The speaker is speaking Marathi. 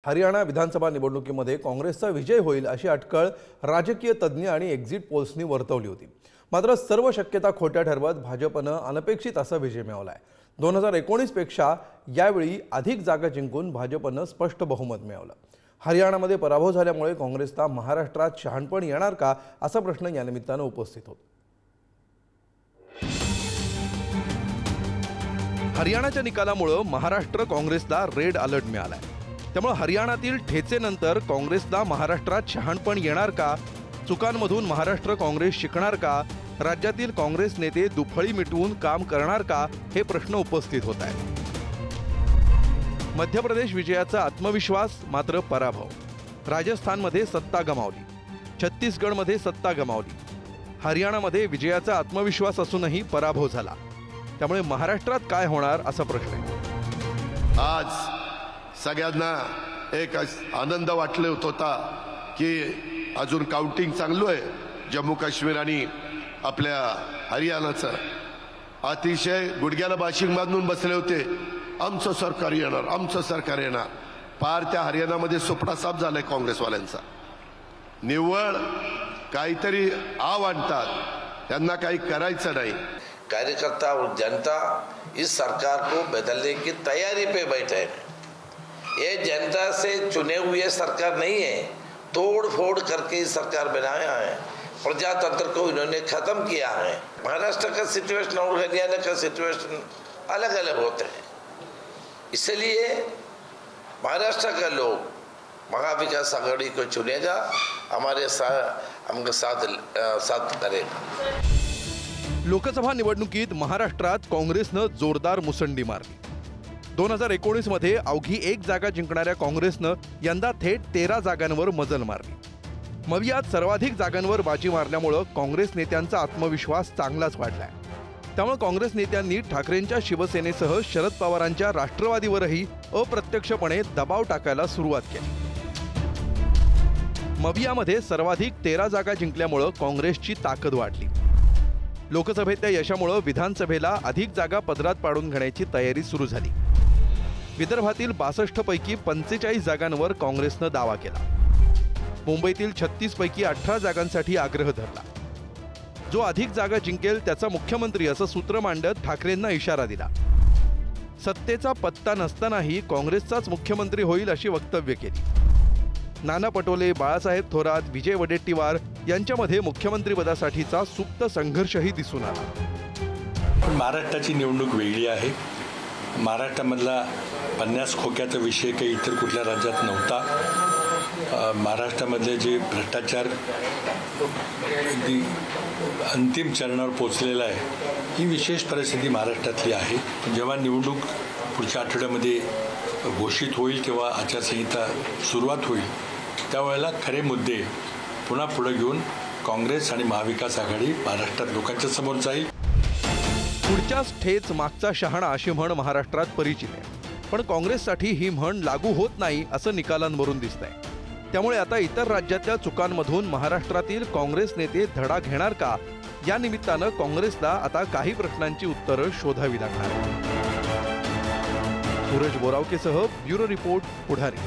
हरियाणा विधानसभा निवडणुकीमध्ये काँग्रेसचा विजय होईल अशी अटकळ राजकीय तज्ञ आणि एक्झिट पोल्सनी वर्तवली होती। मात्र सर्व शक्यता खोट्या ठरवत भाजपने अनपेक्षित असा विजय मिळवला आहे। 2019 पेक्षा यावेळी अधिक जागा जिंकून भाजपने स्पष्ट बहुमत मिळवलं। हरियाणामध्ये पराभव झाल्यामुळे काँग्रेसला महाराष्ट्रात शहाणपण येणार का असा प्रश्न या निमित्ताने उपस्थित होता। हरियाणाच्या निकालामुळे महाराष्ट्र काँग्रेसला रेड अलर्ट मिळालाय। त्यामुळे हरियाणातील ठेचेनंतर काँग्रेसला महाराष्ट्रात शहाणपण येणार का, चुकांमधून महाराष्ट्र काँग्रेस शिकणार का, राज्यातील काँग्रेस नेते दुफळी मिटवून काम करणार का हे प्रश्न उपस्थित होत आहेत। मध्य प्रदेश विजयाचा आत्मविश्वास मात्र पराभव। राजस्थानमध्ये सत्ता गमावली, छत्तीसगडमध्ये सत्ता गमावली, हरियाणामध्ये विजयाचा आत्मविश्वास असूनही पराभव झाला। त्यामुळे महाराष्ट्रात काय होणार असा प्रश्न आहे। आज सगळ्यांना एक आनंद वाटले होता की अजून काउंटिंग चांगलं आहे। जम्मू काश्मीर आणि आपल्या हरियाणाचं अतिशय गुडघ्याला बाशिंग बांधून बसले होते, आमचं सरकार येणार, आमचं सरकार येणार। पार त्या हरियाणामध्ये सुपडा साफ झालाय काँग्रेसवाल्यांचा। निव्वळ काहीतरी आव आणतात, त्यांना काही करायचं नाही। कार्यकर्ता और जनता इस सरकार को बदलने की तैयारी पे बैठे हैं। ये जनता से चुने हुए सरकार नहीं है, तोड़ फोड़ करके सरकार बनाया है। प्रजातंत्र को इन्होंने खत्म किया है। महाराष्ट्र का सिचुएशन और हरियाणा का सिचुएशन अलग अलग होते हैं, इसलिए महाराष्ट्र का लोग महाविकास आघाड़ी को चुनेगा, हमारे साथ करेगा। लोकसभा निवडणुकीत महाराष्ट्रात काँग्रेसने जोरदार मुसंडी मारली। 2019 मध्ये अवघी एक जागा जिंकणाऱ्या काँग्रेसने यंदा थेट 13 जागांवर मजल मारली। मवियात सर्वाधिक जागांवर बाजी मारल्यामुळे काँग्रेस नेत्यांचा आत्मविश्वास चांगलाच वाढलाय। त्यामुळे काँग्रेस नेत्यांनी ठाकरेंच्या शिवसेनेसह शरद पवारांच्या राष्ट्रवादीवरही अप्रत्यक्षपणे दबाव टाकायला सुरुवात केली। मवियामध्ये सर्वाधिक 13 जागा जिंकल्यामुळे काँग्रेसची ताकद वाढली। लोकसभेतल्या यशामुळे विधानसभेला अधिक जागा पदरात पाडून घेण्याची तयारी सुरू झाली। विदर्भातील 62 पैकी 45 जागांवर काँग्रेसने दावा केला। मुंबईतील 36 पैकी 18 जागांसाठी आग्रह धरला। जो अधिक जागा जिंकेल त्याचा मुख्यमंत्री असं सूत्र मांडत ठाकरेंना इशारा दिला। सत्तेचा पत्ता नसतानाही काँग्रेसचाच मुख्यमंत्री होईल अशी वक्तव्य केली। नाना पटोले, बाळासाहेब थोरात, विजय वडेट्टीवार यांच्यामध्ये मुख्यमंत्रीपदासाठीचा सुप्त संघर्षही दिसून आला। पण महाराष्ट्राची निवडणूक वेगळी आहे। महाराष्ट्रामधला 50 खोक्याचा विषय काही इतर कुठल्या राज्यात नव्हता। महाराष्ट्रामधले जे भ्रष्टाचार अगदी अंतिम चरणावर पोचलेला आहे, ही विशेष परिस्थिती महाराष्ट्रातली आहे। जेव्हा निवडणूक पुढच्या आठवड्यामध्ये घोषित होईल किंवा आचारसंहिता सुरुवात होईल, त्यावेळेला खरे मुद्दे पुन्हा पुढे घेऊन काँग्रेस आणि महाविकास आघाडी महाराष्ट्रात लोकांच्या समोर जाईल। पुढच्याच ठेच मागचा शहाणा अशी म्हण महाराष्ट्रात परिचित आहे, पण काँग्रेससाठी ही म्हण लागू होत नाही असं निकालांवरून दिसतंय। त्यामुळे आता इतर राज्यातल्या चुकांमधून महाराष्ट्रातील काँग्रेस नेते धडा घेणार का, या निमित्तानं काँग्रेसला आता काही प्रश्नांची उत्तरं शोधावी लागणार आहेत। सूरज बोरावकेसह ब्युरो रिपोर्ट, पुढारी।